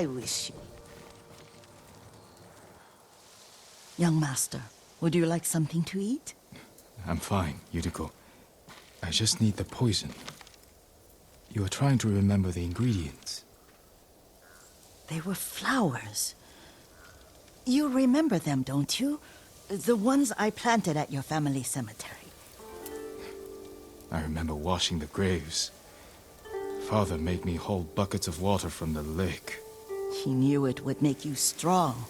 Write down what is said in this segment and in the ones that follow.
I wish you. Young master, would you like something to eat? I'm fine, Yuriko. I just need the poison. You are trying to remember the ingredients. They were flowers. You remember them, don't you? The ones I planted at your family cemetery. I remember washing the graves. Father made me hold buckets of water from the lake. He knew it would make you strong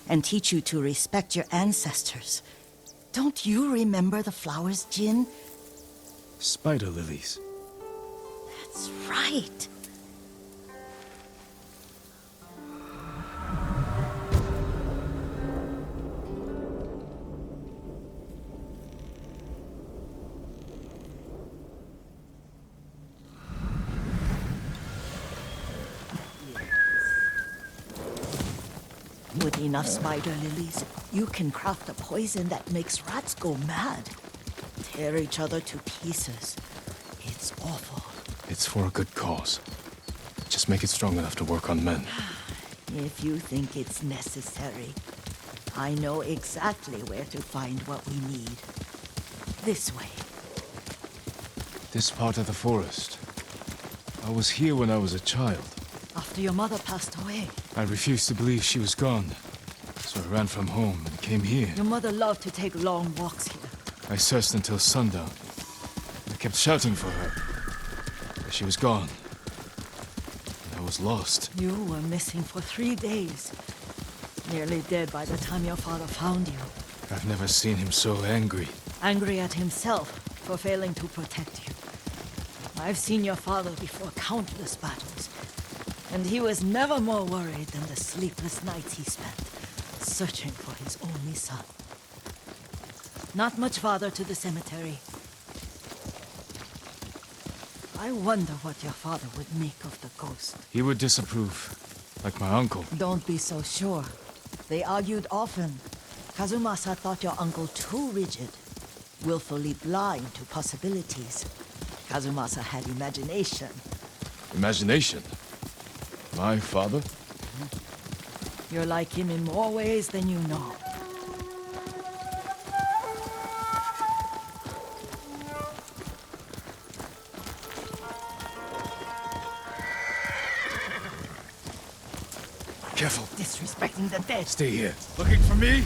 and teach you to respect your ancestors. Don't you remember the flowers, Jin? Spider lilies. That's right. With enough spider lilies, you can craft a poison that makes rats go mad. Tear each other to pieces. It's awful. It's for a good cause. Just make it strong enough to work on men. If you think it's necessary, I know exactly where to find what we need. This way. This part of the forest. I was here when I was a child. After your mother passed away. I refused to believe she was gone. So I ran from home and came here. Your mother loved to take long walks here. I searched until sundown. I kept shouting for her. But she was gone. And I was lost. You were missing for 3 days. Nearly dead by the time your father found you. I've never seen him so angry. Angry at himself for failing to protect you. I've seen your father before countless battles. And he was never more worried than the sleepless nights he spent searching for his only son. Not much farther to the cemetery. I wonder what your father would make of the ghost. He would disapprove, like my uncle. Don't be so sure. They argued often. Kazumasa thought your uncle too rigid, willfully blind to possibilities. Kazumasa had imagination. Imagination? My father? You're like him in more ways than you know. Careful. Disrespecting the dead. Stay here. Looking for me?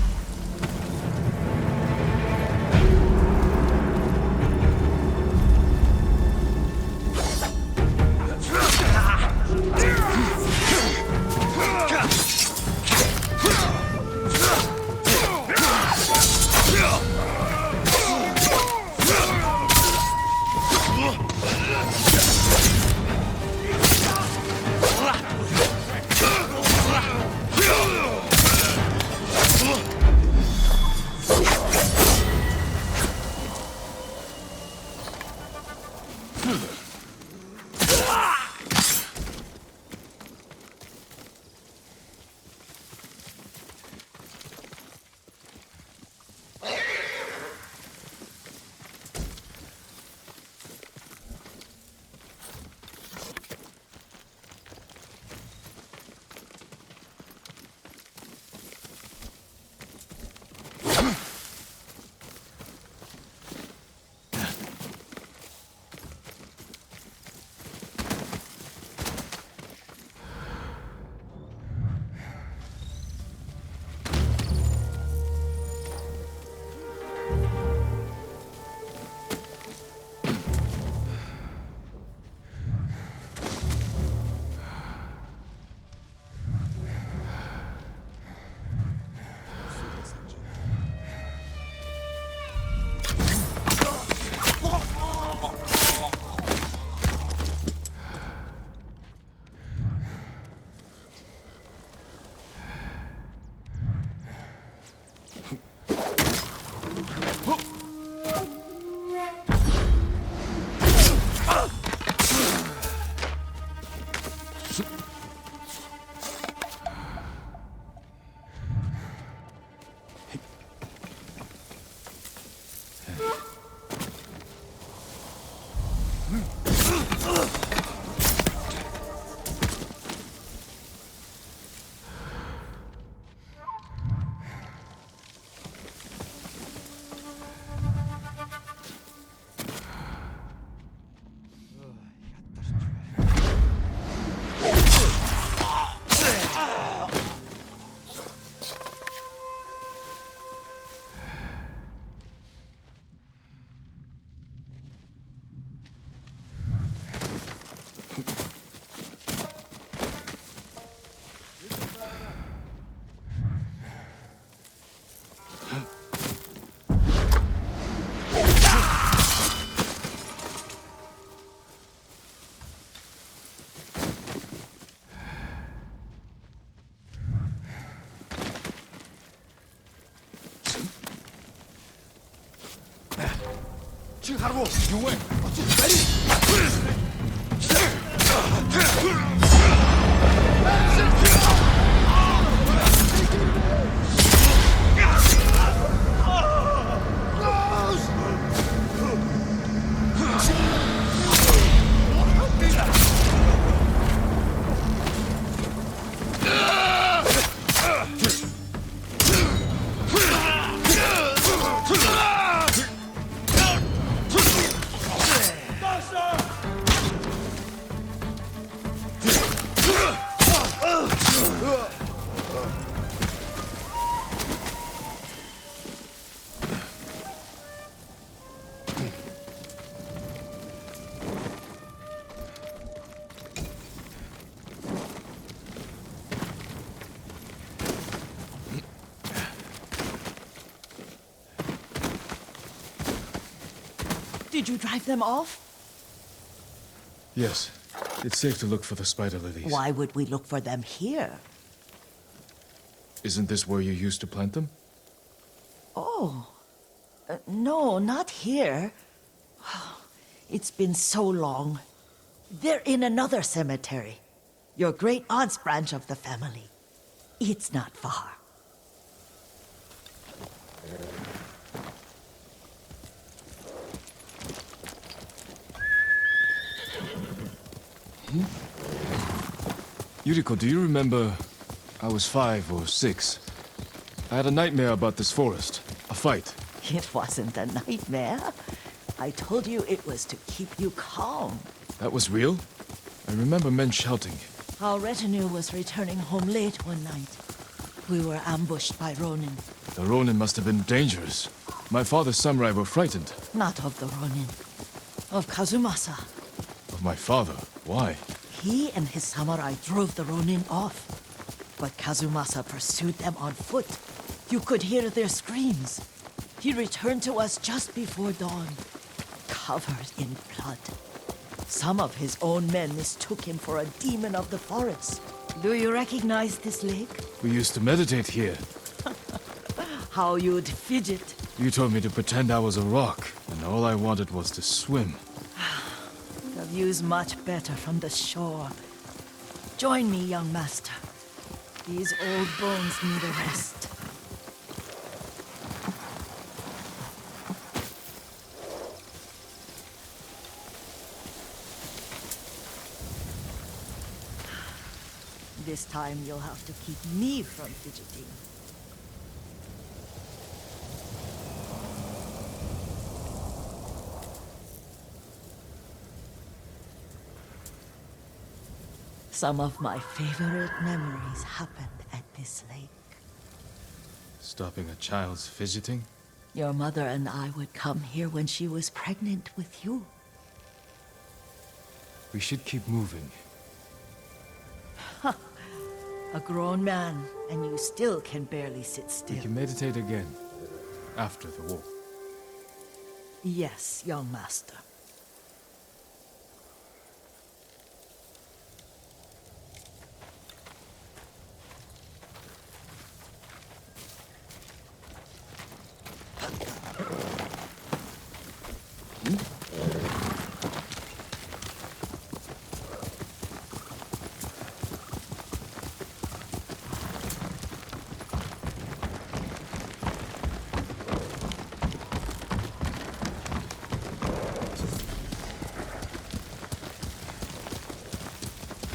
You win. Did you drive them off? Yes. It's safe to look for the spider lilies. Why would we look for them here? Isn't this where you used to plant them? Oh. No, not here. It's been so long. They're in another cemetery. Your great-aunt's branch of the family. It's not far. Yuriko, do you remember... I was 5 or 6. I had a nightmare about this forest. A fight. It wasn't a nightmare. I told you it was to keep you calm. That was real? I remember men shouting. Our retinue was returning home late one night. We were ambushed by Ronin. The Ronin must have been dangerous. My father's samurai were frightened. Not of the Ronin. Of Kazumasa. Of my father? Why? He and his samurai drove the Ronin off. But Kazumasa pursued them on foot. You could hear their screams. He returned to us just before dawn, covered in blood. Some of his own men mistook him for a demon of the forest. Do you recognize this lake? We used to meditate here. How you'd fidget. You told me to pretend I was a rock, and all I wanted was to swim. The view's much better from the shore. Join me, young master. These old bones need a rest. This time you'll have to keep me from fidgeting. Some of my favorite memories happened at this lake. Stopping a child's fidgeting? Your mother and I would come here when she was pregnant with you. We should keep moving. A grown man, and you still can barely sit still. We can meditate again. After the war. Yes, young master.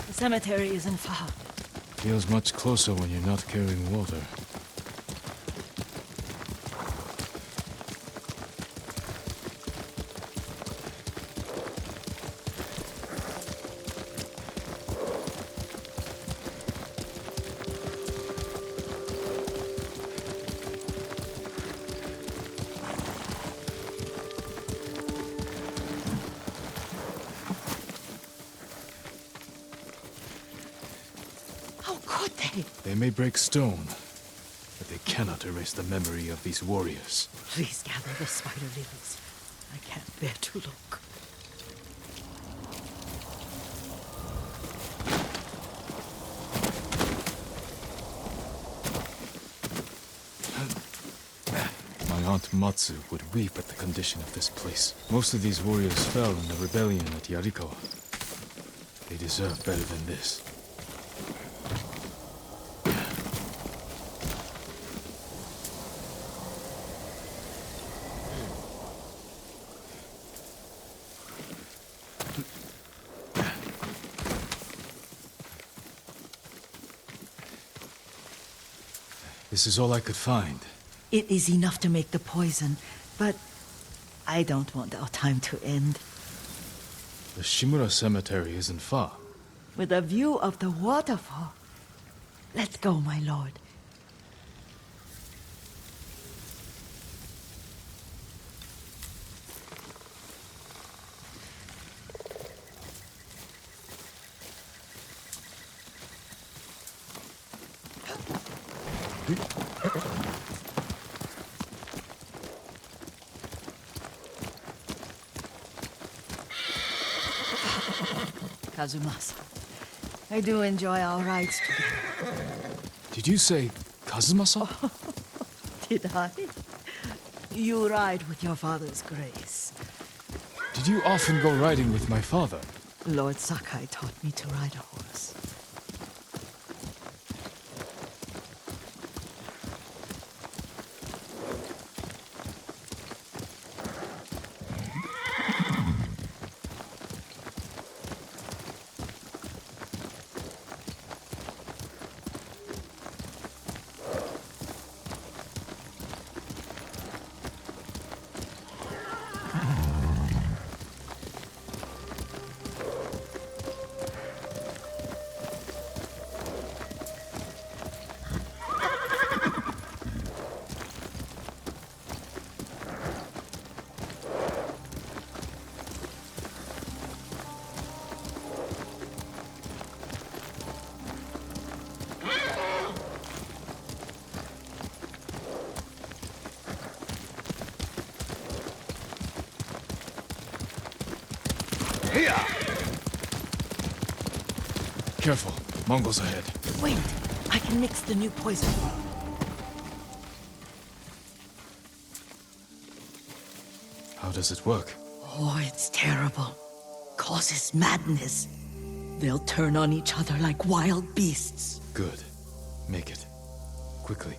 The cemetery isn't far. Feels much closer when you're not carrying water. How could they? They may break stone, but they cannot erase the memory of these warriors. Please gather the spider lilies. I can't bear to look. My Aunt Matsu would weep at the condition of this place. Most of these warriors fell in the rebellion at Yarikawa. They deserve better than this. This is all I could find. It is enough to make the poison, but I don't want our time to end. The Shimura Cemetery isn't far. With a view of the waterfall. Let's go, my lord. Kazumasa, I do enjoy our rides together. Did you say Kazumasa? Did I? You ride with your father's grace. Did you often go riding with my father? Lord Sakai taught me to ride a horse. Careful. Mongols ahead. Wait, I can mix the new poison. How does it work? Oh, it's terrible. Causes madness. They'll turn on each other like wild beasts. Good. Make it. Quickly.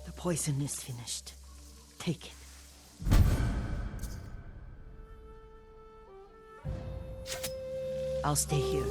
The poison is finished. Take it. I'll stay here.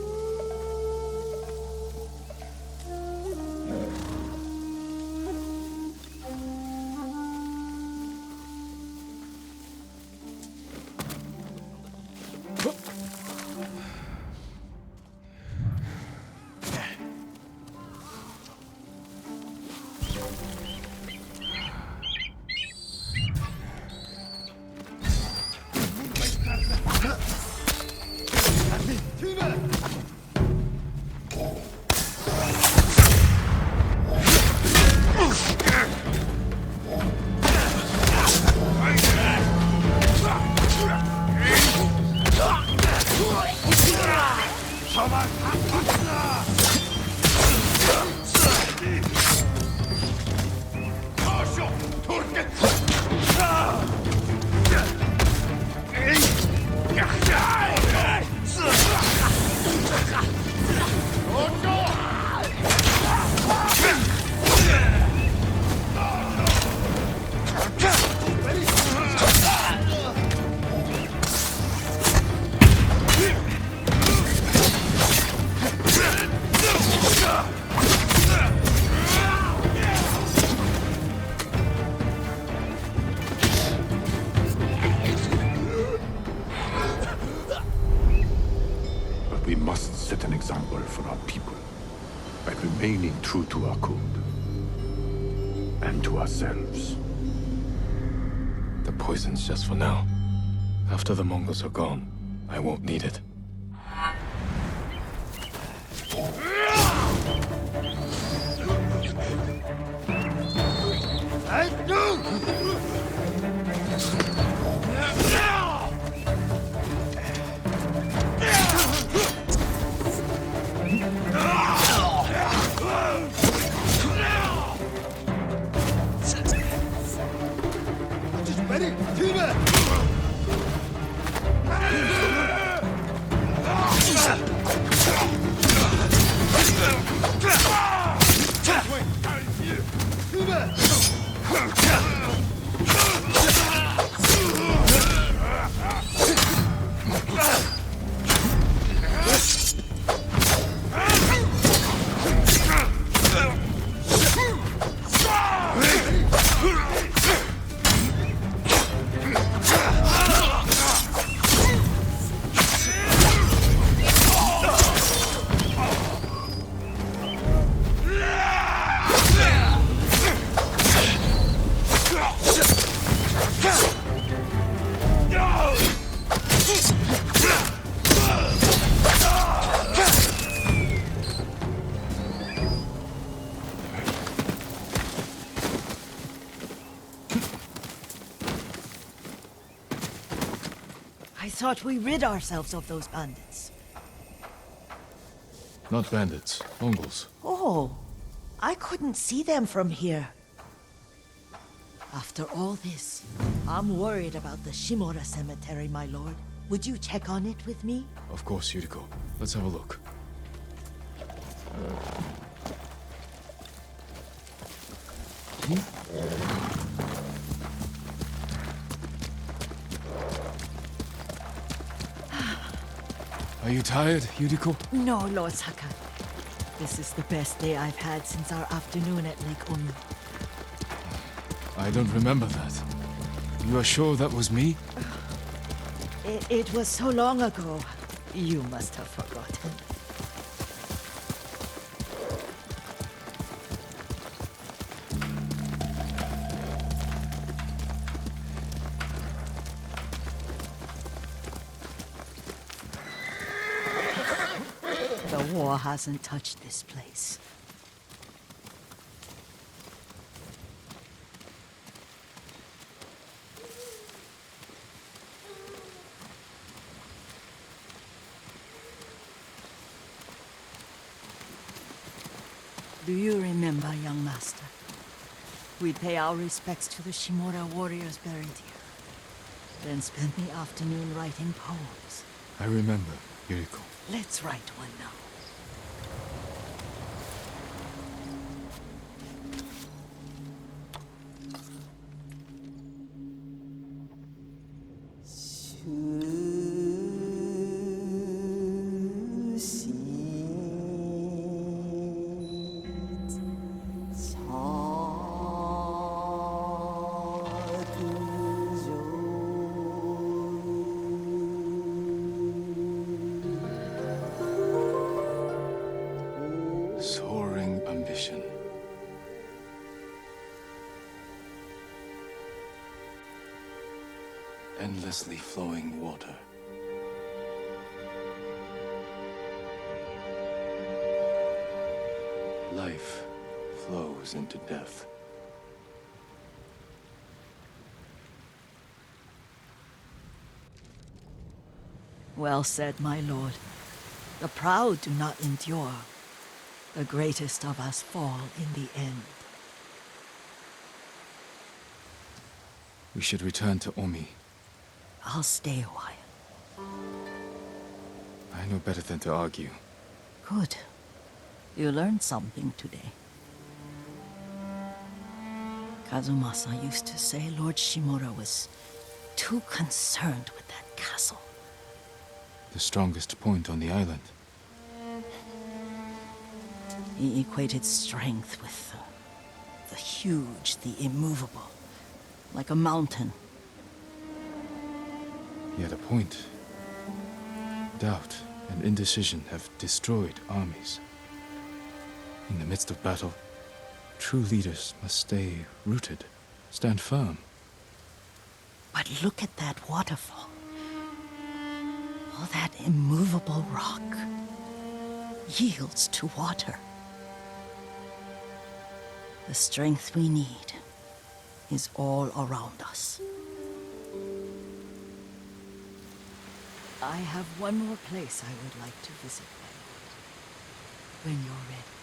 We must set an example for our people by remaining true to our code and to ourselves. The poison's just for now. After the Mongols are gone, I won't need it. I thought we rid ourselves of those bandits. Not bandits, Mongols. Oh, I couldn't see them from here. After all this, I'm worried about the Shimura cemetery, my lord. Would you check on it with me? Of course, Yuriko. Let's have a look. Are you tired, Yuriko? No, Lord Sakai. This is the best day I've had since our afternoon at Lake Omi. I don't remember that. You are sure that was me? It was so long ago. You must have forgotten. The war hasn't touched this place. Do you remember, young master? We'd pay our respects to the Shimura warriors buried here, then spend the afternoon writing poems. I remember, Yuriko. Let's write one now. Soaring ambition. Endlessly flowing water. Life flows into death. Well said, my lord. The proud do not endure. The greatest of us fall in the end. We should return to Omi. I'll stay a while. I know better than to argue. Good. You learned something today. Kazumasa used to say Lord Shimura was too concerned with that castle. The strongest point on the island. He equated strength with the huge, the immovable, like a mountain. He had a point. Doubt and indecision have destroyed armies. In the midst of battle, true leaders must stay rooted, stand firm. But look at that waterfall. All that immovable rock yields to water. The strength we need is all around us. I have one more place I would like to visit, my lord, when you're ready.